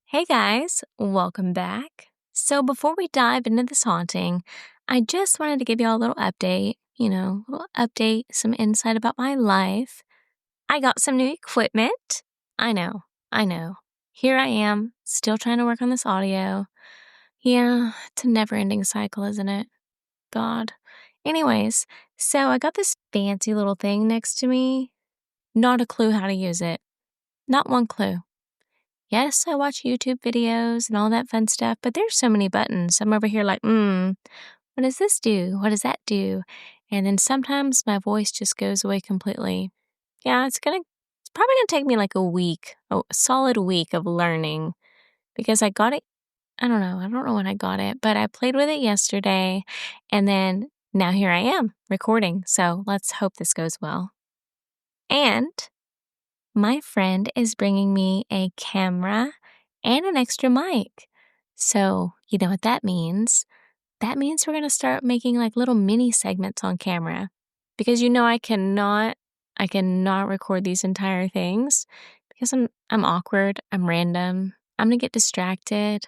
Hey guys, welcome back. So before we dive into this haunting, I just wanted to give you all a little update, some insight about my life. I got some new equipment. I know. Here I am, still trying to work on this audio. Yeah, it's a never-ending cycle, isn't it? God. Anyways, so I got this fancy little thing next to me. Not a clue how to use it. Not one clue. Yes, I watch YouTube videos and all that fun stuff, but there's so many buttons. I'm over here like, what does this do? What does that do? And then sometimes my voice just goes away completely. Yeah, it's probably gonna take me like a week, a solid week of learning because I got it. I don't know when I got it, but I played with it yesterday and then now here I am recording. So let's hope this goes well. And my friend is bringing me a camera and an extra mic. So, you know what that means? That means we're going to start making like little mini segments on camera. Because I cannot record these entire things because I'm awkward, I'm random. I'm going to get distracted.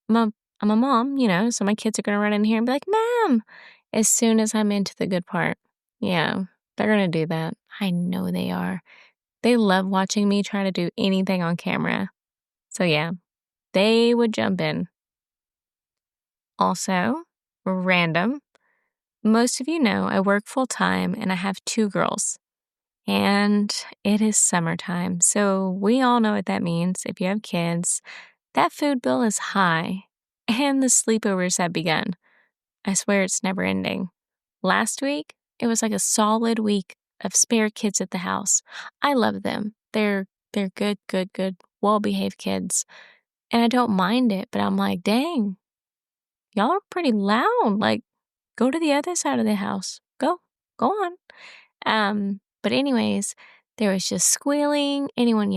I'm a mom, so my kids are going to run in here and be like, "Mom," as soon as I'm into the good part. Yeah, they're going to do that. I know they are. They love watching me try to do anything on camera. So yeah, they would jump in. Also, random. Most of you know I work full time and I have 2 girls. And it is summertime. So we all know what that means. If you have kids, that food bill is high and the sleepovers have begun. I swear it's never ending. Last week, it was like a solid week of spare kids at the house. I love them. They're good, well-behaved kids. And I don't mind it, but I'm like, dang, y'all are pretty loud. Like, go to the other side of the house. Go on. But anyways, there was just squealing, anyone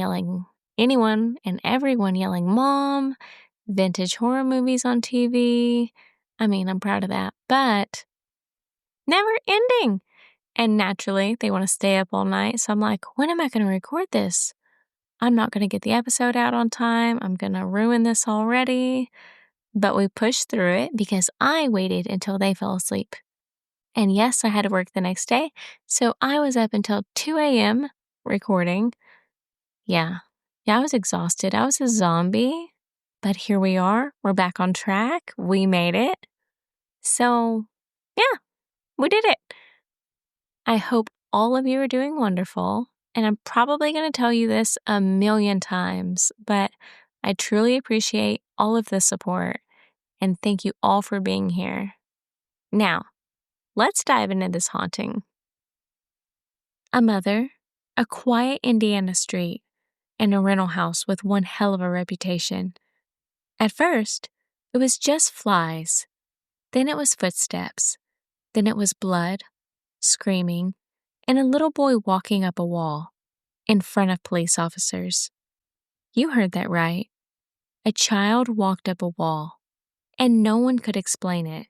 and everyone yelling, "Mom," vintage horror movies on TV. I mean, I'm proud of that, but never ending. And naturally, they want to stay up all night. So I'm like, when am I going to record this? I'm not going to get the episode out on time. I'm going to ruin this already. But we pushed through it because I waited until they fell asleep. And yes, I had to work the next day. So I was up until 2 a.m. recording. Yeah, I was exhausted. I was a zombie. But here we are. We're back on track. We made it. So, yeah, we did it. I hope all of you are doing wonderful. And I'm probably going to tell you this a million times, but I truly appreciate all of the support. And thank you all for being here. Now, let's dive into this haunting. A mother, a quiet Indiana street, and a rental house with one hell of a reputation. At first, it was just flies. Then it was footsteps. Then it was blood, screaming, and a little boy walking up a wall in front of police officers. You heard that right. A child walked up a wall, and no one could explain it.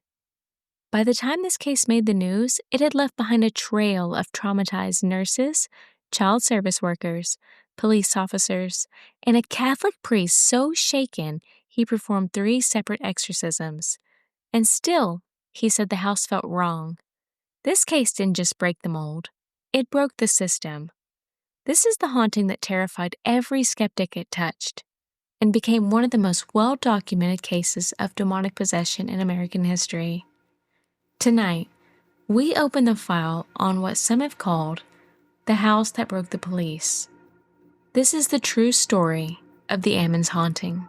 By the time this case made the news, it had left behind a trail of traumatized nurses, child service workers, police officers, and a Catholic priest so shaken he performed 3 separate exorcisms. And still, he said the house felt wrong. This case didn't just break the mold. It broke the system. This is the haunting that terrified every skeptic it touched and became one of the most well-documented cases of demonic possession in American history. Tonight, we open the file on what some have called the house that broke the police. This is the true story of the Ammons haunting.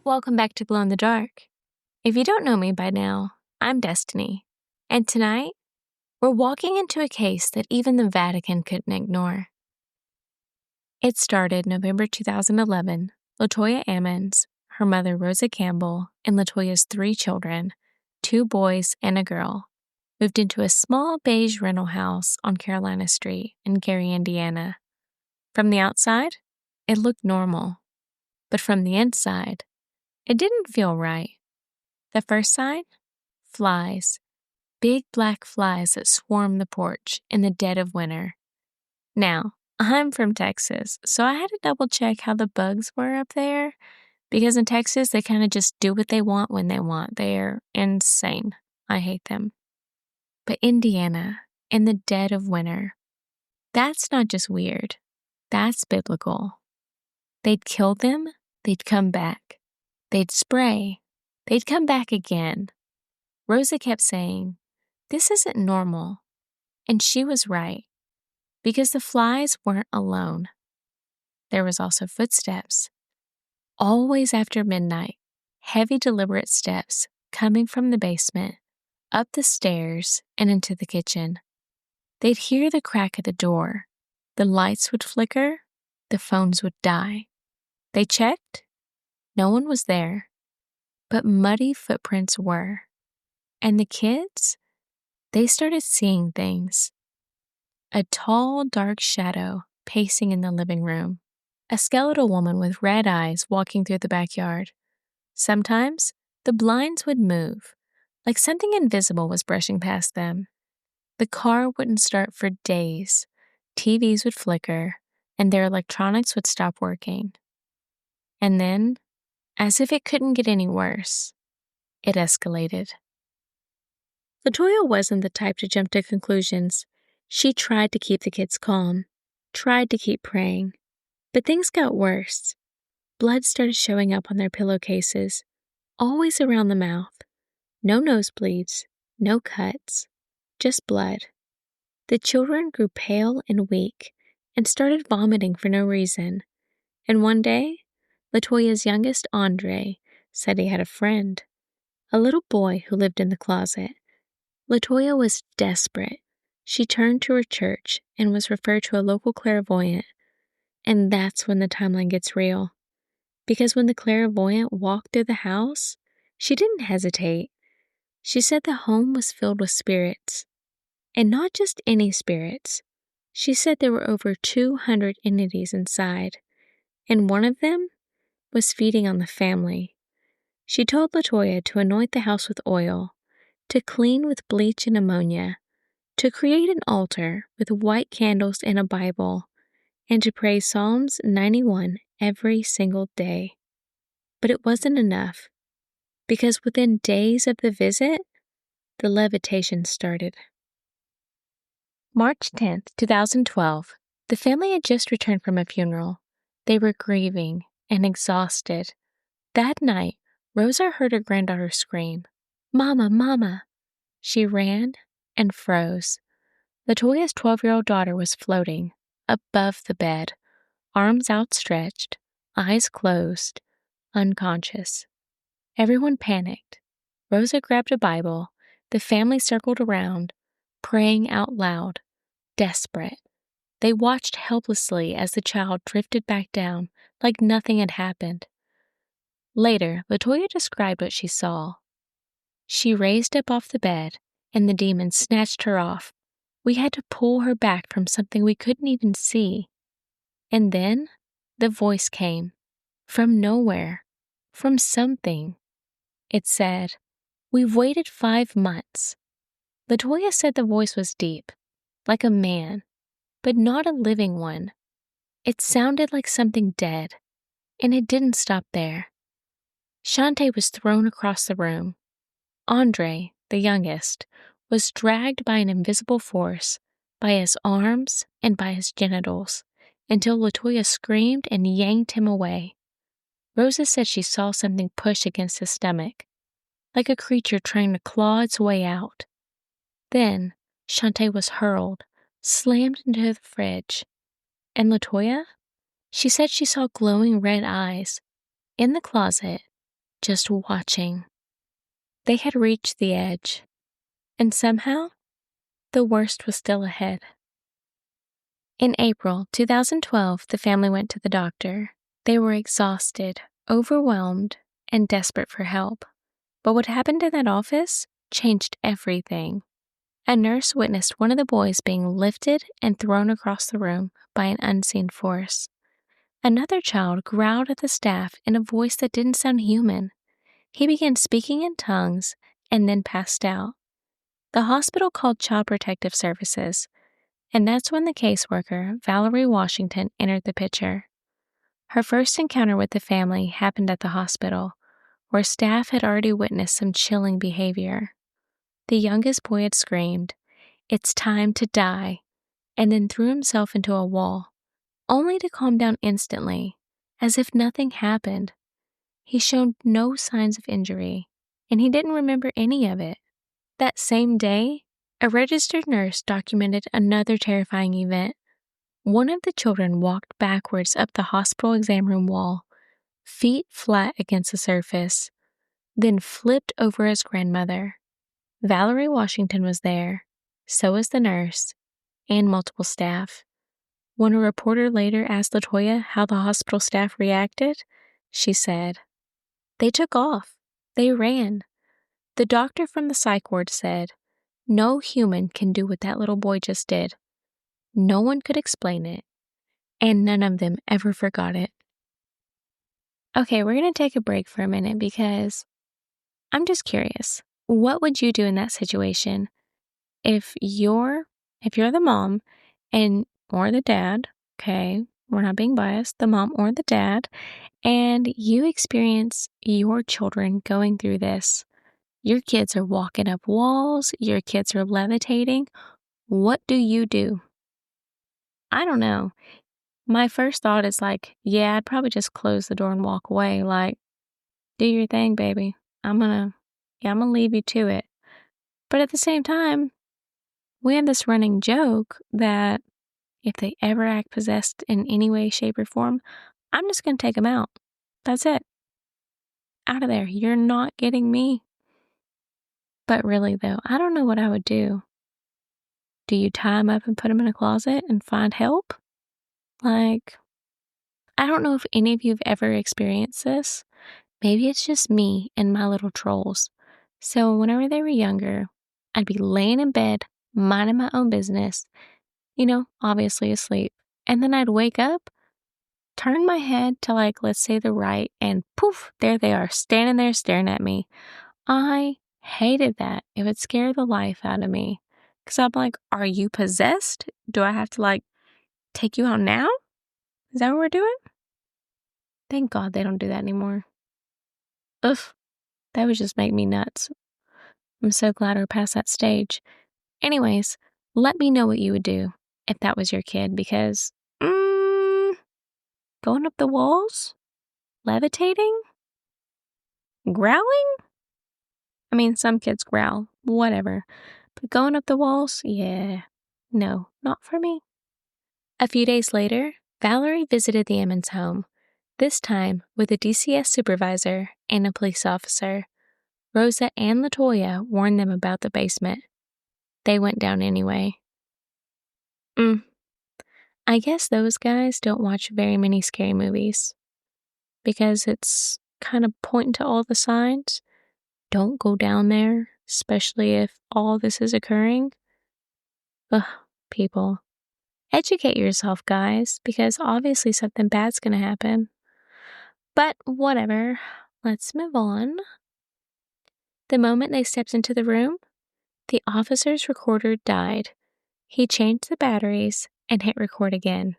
Welcome back to Glow in the Dark. If you don't know me by now, I'm Destiny. And tonight, we're walking into a case that even the Vatican couldn't ignore. It started November 2011. LaToya Ammons, her mother Rosa Campbell, and LaToya's 3 children, 2 boys and a girl, moved into a small beige rental house on Carolina Street in Gary, Indiana. From the outside, it looked normal, but from the inside, it didn't feel right. The first sign? Flies. Big black flies that swarmed the porch in the dead of winter. Now, I'm from Texas, so I had to double check how the bugs were up there, because in Texas, they kind of just do what they want when they want. They're insane. I hate them. But Indiana, in the dead of winter, that's not just weird. That's biblical. They'd kill them, they'd come back. They'd spray, they'd come back again. Rosa kept saying, "This isn't normal." And she was right, because the flies weren't alone. There was also footsteps. Always after midnight, heavy, deliberate steps coming from the basement, up the stairs, and into the kitchen. They'd hear the crack of the door. The lights would flicker. The phones would die. They checked. No one was there. But muddy footprints were. And the kids? They started seeing things. A tall, dark shadow pacing in the living room. A skeletal woman with red eyes walking through the backyard. Sometimes, the blinds would move, like something invisible was brushing past them. The car wouldn't start for days. TVs would flicker, and their electronics would stop working. And then, as if it couldn't get any worse, it escalated. LaToya wasn't the type to jump to conclusions. She tried to keep the kids calm, tried to keep praying. But things got worse. Blood started showing up on their pillowcases, always around the mouth. No nosebleeds, no cuts, just blood. The children grew pale and weak and started vomiting for no reason. And one day, LaToya's youngest, Andre, said he had a friend, a little boy who lived in the closet. LaToya was desperate. She turned to her church and was referred to a local clairvoyant. And that's when the timeline gets real. Because when the clairvoyant walked through the house, she didn't hesitate. She said the home was filled with spirits. And not just any spirits. She said there were over 200 entities inside. And one of them was feeding on the family. She told LaToya to anoint the house with oil, to clean with bleach and ammonia, to create an altar with white candles and a Bible, and to pray Psalms 91 every single day. But it wasn't enough, because within days of the visit, the levitation started. March 10th, 2012, the family had just returned from a funeral. They were grieving and exhausted. That night, Rosa heard her granddaughter scream, "Mama, Mama!" She ran and froze. LaToya's 12-year-old daughter was floating above the bed, arms outstretched, eyes closed, unconscious. Everyone panicked. Rosa grabbed a Bible. The family circled around, praying out loud, desperate. They watched helplessly as the child drifted back down like nothing had happened. Later, LaToya described what she saw. She raised up off the bed, and the demon snatched her off. We had to pull her back from something we couldn't even see. And then, the voice came. From nowhere. From something. It said, "We've waited 5 months." LaToya said the voice was deep, like a man, but not a living one. It sounded like something dead, and it didn't stop there. Shantae was thrown across the room. Andre, the youngest, was dragged by an invisible force, by his arms and by his genitals, until LaToya screamed and yanked him away. Rosa said she saw something push against his stomach, like a creature trying to claw its way out. Then, Shantae was hurled, slammed into the fridge. And LaToya? She said she saw glowing red eyes, in the closet, just watching. They had reached the edge. And somehow, the worst was still ahead. In April 2012, the family went to the doctor. They were exhausted, overwhelmed, and desperate for help. But what happened in that office changed everything. A nurse witnessed one of the boys being lifted and thrown across the room by an unseen force. Another child growled at the staff in a voice that didn't sound human. He began speaking in tongues and then passed out. The hospital called Child Protective Services, and that's when the caseworker, Valerie Washington, entered the picture. Her first encounter with the family happened at the hospital, where staff had already witnessed some chilling behavior. The youngest boy had screamed, "It's time to die," and then threw himself into a wall, only to calm down instantly, as if nothing happened. He showed no signs of injury, and he didn't remember any of it. That same day, a registered nurse documented another terrifying event. One of the children walked backwards up the hospital exam room wall, feet flat against the surface, then flipped over his grandmother. Valerie Washington was there, so was the nurse, and multiple staff. When a reporter later asked LaToya how the hospital staff reacted, she said, "They took off. They ran." The doctor from the psych ward said, "No human can do what that little boy just did." No one could explain it, and none of them ever forgot it. Okay, we're going to take a break for a minute because I'm just curious. What would you do in that situation if you're the mom and or the dad, okay, we're not being biased, the mom or the dad, and you experience your children going through this? Your kids are walking up walls, your kids are levitating. What do you do? I don't know. My first thought is like, yeah, I'd probably just close the door and walk away. Like, do your thing, baby. I'm gonna leave you to it. But at the same time, we have this running joke that if they ever act possessed in any way, shape, or form, I'm just gonna take them out. That's it. Out of there. You're not getting me. But really, though, I don't know what I would do. Do you tie them up and put them in a closet and find help? Like, I don't know if any of you have ever experienced this. Maybe it's just me and my little trolls. So whenever they were younger, I'd be laying in bed, minding my own business, obviously asleep. And then I'd wake up, turn my head to let's say the right, and poof, there they are, standing there staring at me. I hated that. It would scare the life out of me. Because I'm like, are you possessed? Do I have to take you out now? Is that what we're doing? Thank God they don't do that anymore. Ugh, that would just make me nuts. I'm so glad we're past that stage. Anyways, let me know what you would do if that was your kid, because going up the walls? Levitating? Growling? I mean, some kids growl, whatever. But going up the walls? Yeah. No, not for me. A few days later, Valerie visited the Ammons home, this time with a DCS supervisor and a police officer. Rosa and LaToya warned them about the basement. They went down anyway. I guess those guys don't watch very many scary movies because it's kind of pointing to all the signs. Don't go down there, especially if all this is occurring. Ugh, people. Educate yourself, guys, because obviously something bad's gonna happen. But whatever, let's move on. The moment they stepped into the room, the officer's recorder died. He changed the batteries and hit record again.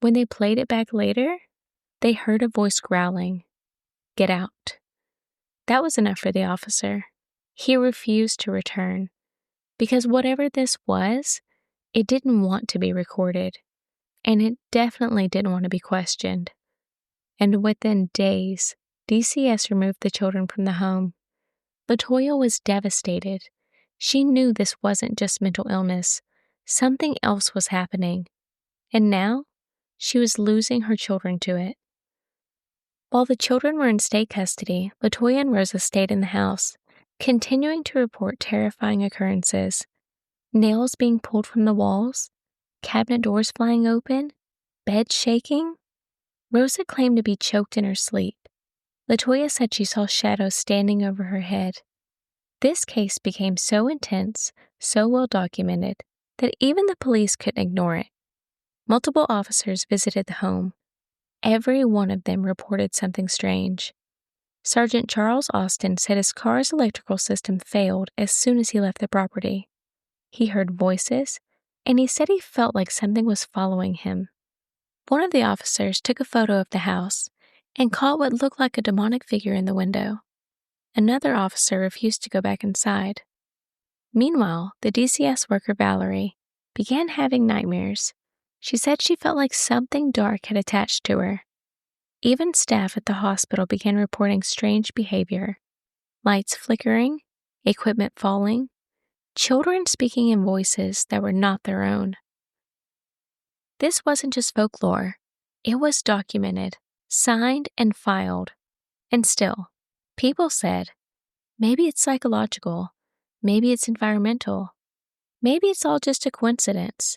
When they played it back later, they heard a voice growling, "Get out." That was enough for the officer. He refused to return, because whatever this was, it didn't want to be recorded, and it definitely didn't want to be questioned. And within days, DCS removed the children from the home. LaToya was devastated. She knew this wasn't just mental illness. Something else was happening. And now, she was losing her children to it. While the children were in state custody, LaToya and Rosa stayed in the house. continuing to report terrifying occurrences, nails being pulled from the walls, cabinet doors flying open, beds shaking. Rosa claimed to be choked in her sleep. LaToya said she saw shadows standing over her head. This case became so intense, so well documented, that even the police couldn't ignore it. Multiple officers visited the home. Every one of them reported something strange. Sergeant Charles Austin said his car's electrical system failed as soon as he left the property. He heard voices, and he said he felt like something was following him. One of the officers took a photo of the house and caught what looked like a demonic figure in the window. Another officer refused to go back inside. Meanwhile, the DCS worker Valerie began having nightmares. She said she felt like something dark had attached to her. Even staff at the hospital began reporting strange behavior. Lights flickering, equipment falling, children speaking in voices that were not their own. This wasn't just folklore. It was documented, signed, and filed. And still, people said, maybe it's psychological, maybe it's environmental, maybe it's all just a coincidence.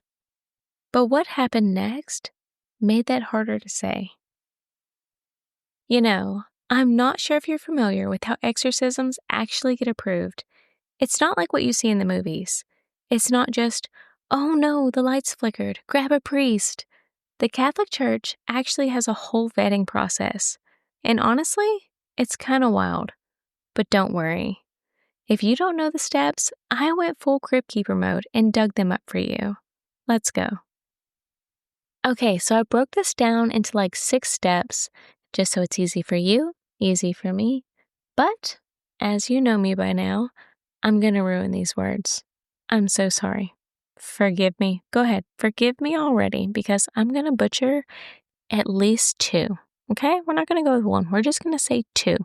But what happened next made that harder to say. You know, I'm not sure if you're familiar with how exorcisms actually get approved. It's not like what you see in the movies. It's not just, oh no, the lights flickered, grab a priest. The Catholic Church actually has a whole vetting process. And honestly, it's kind of wild. But don't worry. If you don't know the steps, I went full Crypt Keeper mode and dug them up for you. Let's go. Okay, so I broke this down into like 6 steps, just so it's easy for you, easy for me. But, as you know me by now, I'm gonna ruin these words. I'm so sorry. Forgive me. Go ahead, forgive me already, because I'm gonna butcher at least 2. Okay? We're not gonna go with 1. We're just gonna say 2.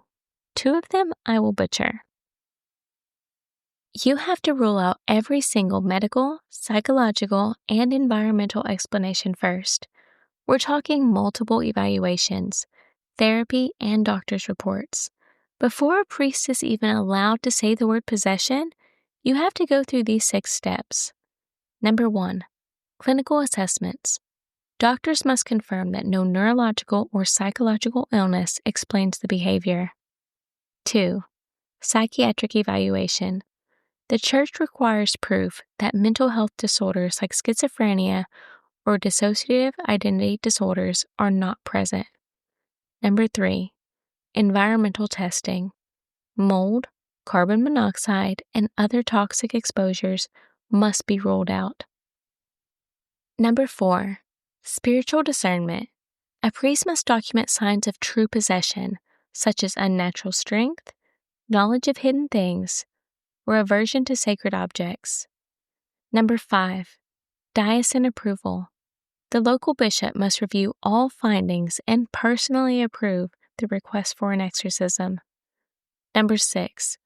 2 of them I will butcher. You have to rule out every single medical, psychological, and environmental explanation first. We're talking multiple evaluations, therapy, and doctor's reports. Before a priest is even allowed to say the word possession, you have to go through these 6 steps. Number 1, clinical assessments. Doctors must confirm that no neurological or psychological illness explains the behavior. 2, psychiatric evaluation. The church requires proof that mental health disorders like schizophrenia or dissociative identity disorders are not present. Number 3, environmental testing. Mold, carbon monoxide, and other toxic exposures must be ruled out. Number 4, spiritual discernment. A priest must document signs of true possession, such as unnatural strength, knowledge of hidden things, or aversion to sacred objects. Number 5, diocesan approval. The local bishop must review all findings and personally approve the request for an exorcism. Number 6,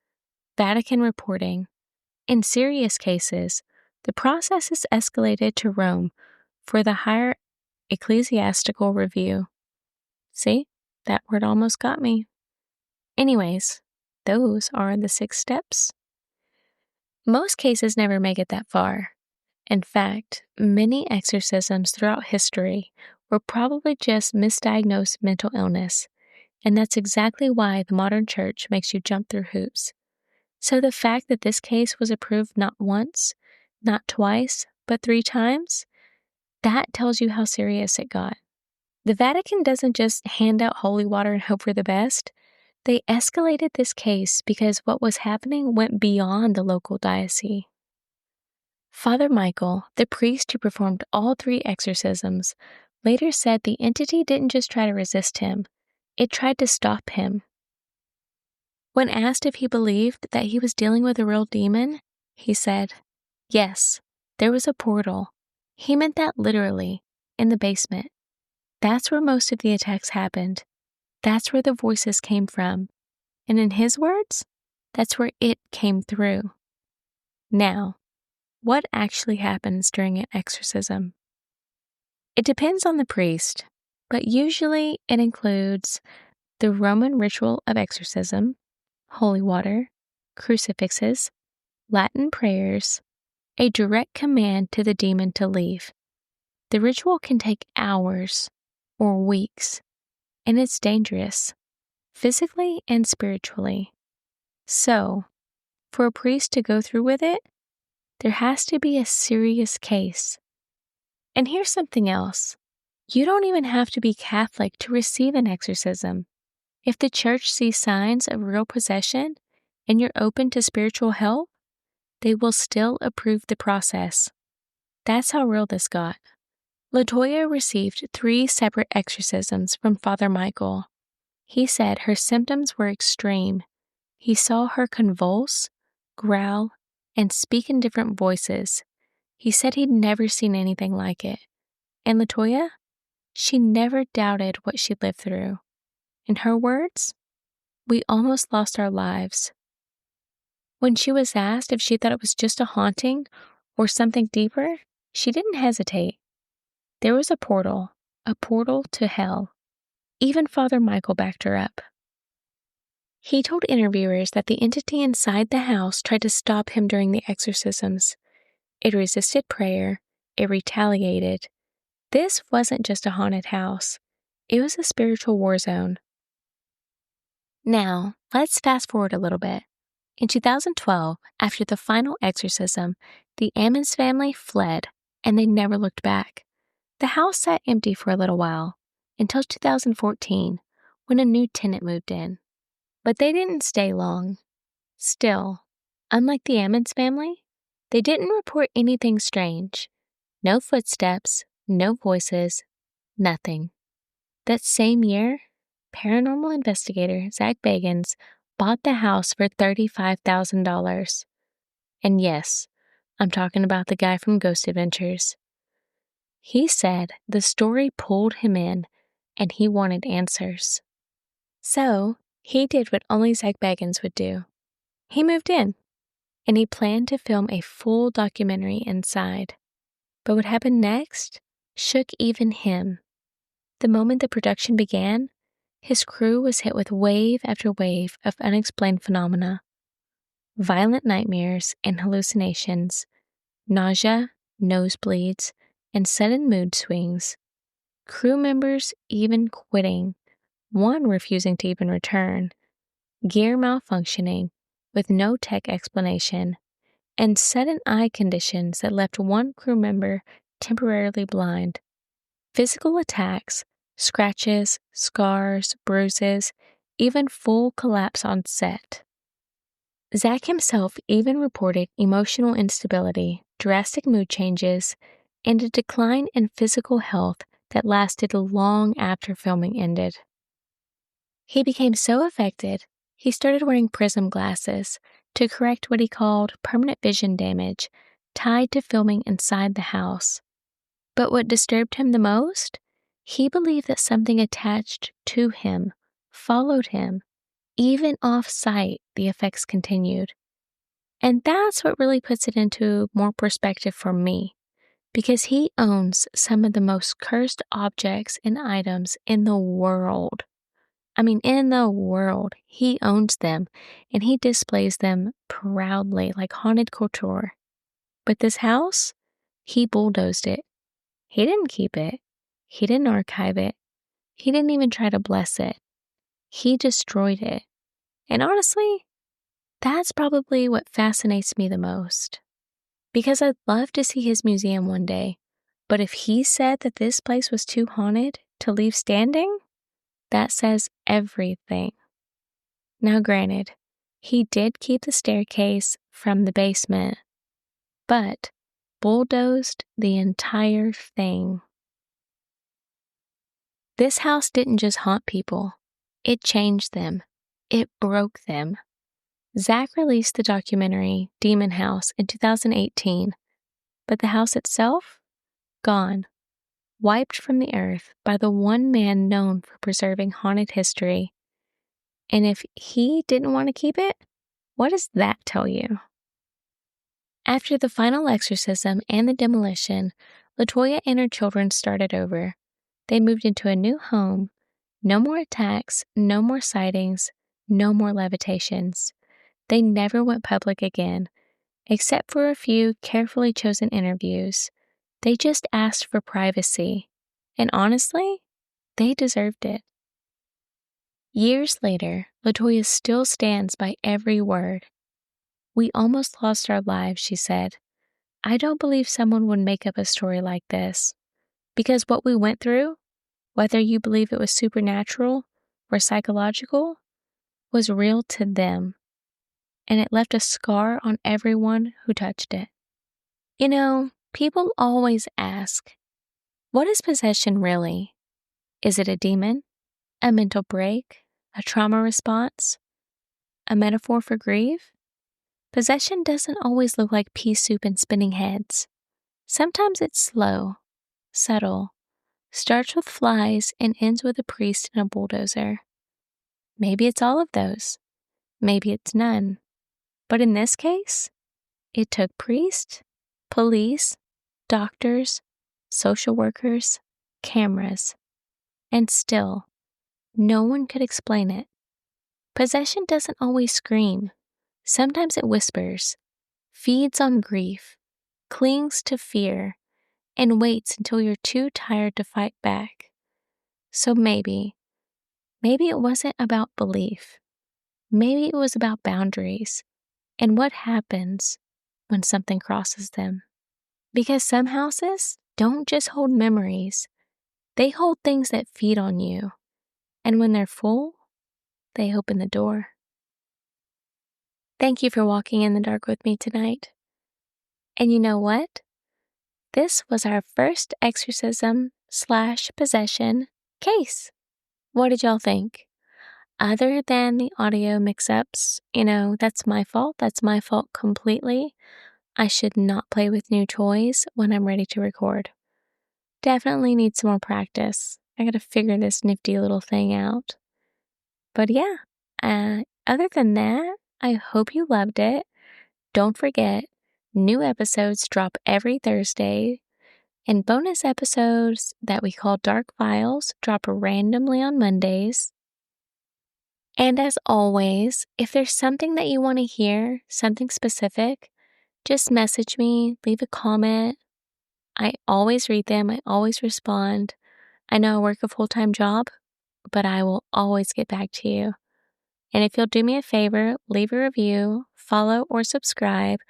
Vatican reporting. In serious cases, the process is escalated to Rome for the higher ecclesiastical review. See, that word almost got me. Anyways, those are the 6 steps. Most cases never make it that far. In fact, many exorcisms throughout history were probably just misdiagnosed mental illness, and that's exactly why the modern church makes you jump through hoops. So the fact that this case was approved not once, not twice, but 3 times, that tells you how serious it got. The Vatican doesn't just hand out holy water and hope for the best. They escalated this case because what was happening went beyond the local diocese. Father Michael, the priest who performed all 3 exorcisms, later said the entity didn't just try to resist him, it tried to stop him. When asked if he believed that he was dealing with a real demon, he said, yes, there was a portal. He meant that literally, in the basement. That's where most of the attacks happened. That's where the voices came from. And in his words, that's where it came through. Now, what actually happens during an exorcism? It depends on the priest, but usually it includes the Roman ritual of exorcism, holy water, crucifixes, Latin prayers, a direct command to the demon to leave. The ritual can take hours or weeks, and it's dangerous, physically and spiritually. So, for a priest to go through with it, there has to be a serious case. And here's something else. You don't even have to be Catholic to receive an exorcism. If the church sees signs of real possession and you're open to spiritual help, they will still approve the process. That's how real this got. LaToya received 3 separate exorcisms from Father Michael. He said her symptoms were extreme. He saw her convulse, growl, and speak in different voices. He said he'd never seen anything like it. And LaToya, she never doubted what she lived through. In her words, "We almost lost our lives." When she was asked if she thought it was just a haunting or something deeper, she didn't hesitate. There was a portal to hell. Even Father Michael backed her up. He told interviewers that the entity inside the house tried to stop him during the exorcisms. It resisted prayer. It retaliated. This wasn't just a haunted house. It was a spiritual war zone. Now, let's fast forward a little bit. In 2012, after the final exorcism, the Ammons family fled, and they never looked back. The house sat empty for a little while, until 2014, when a new tenant moved in. But they didn't stay long. Still, unlike the Ammons family, they didn't report anything strange. No footsteps, no voices, nothing. That same year, paranormal investigator Zach Bagans bought the house for $35,000. And yes, I'm talking about the guy from Ghost Adventures. He said the story pulled him in and he wanted answers. So, he did what only Zach Bagans would do. He moved in, and he planned to film a full documentary inside. But what happened next shook even him. The moment the production began, his crew was hit with wave after wave of unexplained phenomena. Violent nightmares and hallucinations, nausea, nosebleeds, and sudden mood swings. Crew members even quitting, one refusing to even return. Gear malfunctioning with no tech explanation, and sudden eye conditions that left one crew member temporarily blind. Physical attacks, scratches, scars, bruises, even full collapse on set. Zach himself even reported emotional instability, drastic mood changes, and a decline in physical health that lasted long after filming ended. He became so affected, he started wearing prism glasses to correct what he called permanent vision damage tied to filming inside the house. But what disturbed him the most? He believed that something attached to him, followed him. Even off-site, the effects continued. And that's what really puts it into more perspective for me, because he owns some of the most cursed objects and items in the world. I mean, in the world. He owns them, and he displays them proudly like haunted couture. But this house, he bulldozed it. He didn't keep it. He didn't archive it. He didn't even try to bless it. He destroyed it. And honestly, that's probably what fascinates me the most. Because I'd love to see his museum one day. But if he said that this place was too haunted to leave standing, that says everything. Now granted, he did keep the staircase from the basement, but bulldozed the entire thing. This house didn't just haunt people. It changed them. It broke them. Zach released the documentary Demon House in 2018, but the house itself? Gone. Wiped from the earth by the one man known for preserving haunted history. And if he didn't want to keep it, what does that tell you? After the final exorcism and the demolition, LaToya and her children started over. They moved into a new home. No more attacks, no more sightings, no more levitations. They never went public again, except for a few carefully chosen interviews. They just asked for privacy. And honestly, they deserved it. Years later, LaToya still stands by every word. "We almost lost our lives," she said. "I don't believe someone would make up a story like this. Because what we went through, whether you believe it was supernatural or psychological, was real to them. And it left a scar on everyone who touched it." You know, people always ask, what is possession really? Is it a demon? A mental break? A trauma response? A metaphor for grief? Possession doesn't always look like pea soup and spinning heads. Sometimes it's slow, subtle, starts with flies and ends with a priest and a bulldozer. Maybe it's all of those. Maybe it's none. But in this case, it took priests, police, doctors, social workers, cameras, and still, no one could explain it. Possession doesn't always scream. Sometimes it whispers, feeds on grief, clings to fear, and waits until you're too tired to fight back. So maybe it wasn't about belief. Maybe it was about boundaries and what happens when something crosses them. Because some houses don't just hold memories, they hold things that feed on you. And when they're full, they open the door. Thank you for walking in the dark with me tonight. And you know what? This was our first exorcism/possession case. What did y'all think? Other than the audio mix-ups, that's my fault. That's my fault completely. I should not play with new toys when I'm ready to record. Definitely need some more practice. I gotta figure this nifty little thing out. But yeah, other than that, I hope you loved it. Don't forget, new episodes drop every Thursday, and bonus episodes that we call Dark Files drop randomly on Mondays. And as always, if there's something that you want to hear, something specific, just message me, leave a comment. I always read them. I always respond. I know I work a full-time job, but I will always get back to you. And if you'll do me a favor, leave a review, follow or subscribe,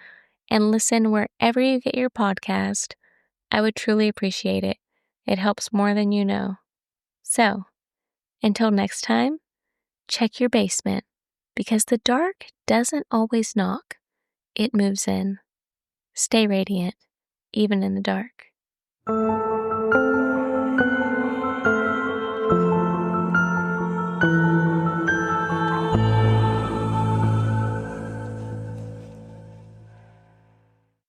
and listen wherever you get your podcast, I would truly appreciate it. It helps more than you know. So, until next time, check your basement, because the dark doesn't always knock. It moves in. Stay radiant, even in the dark.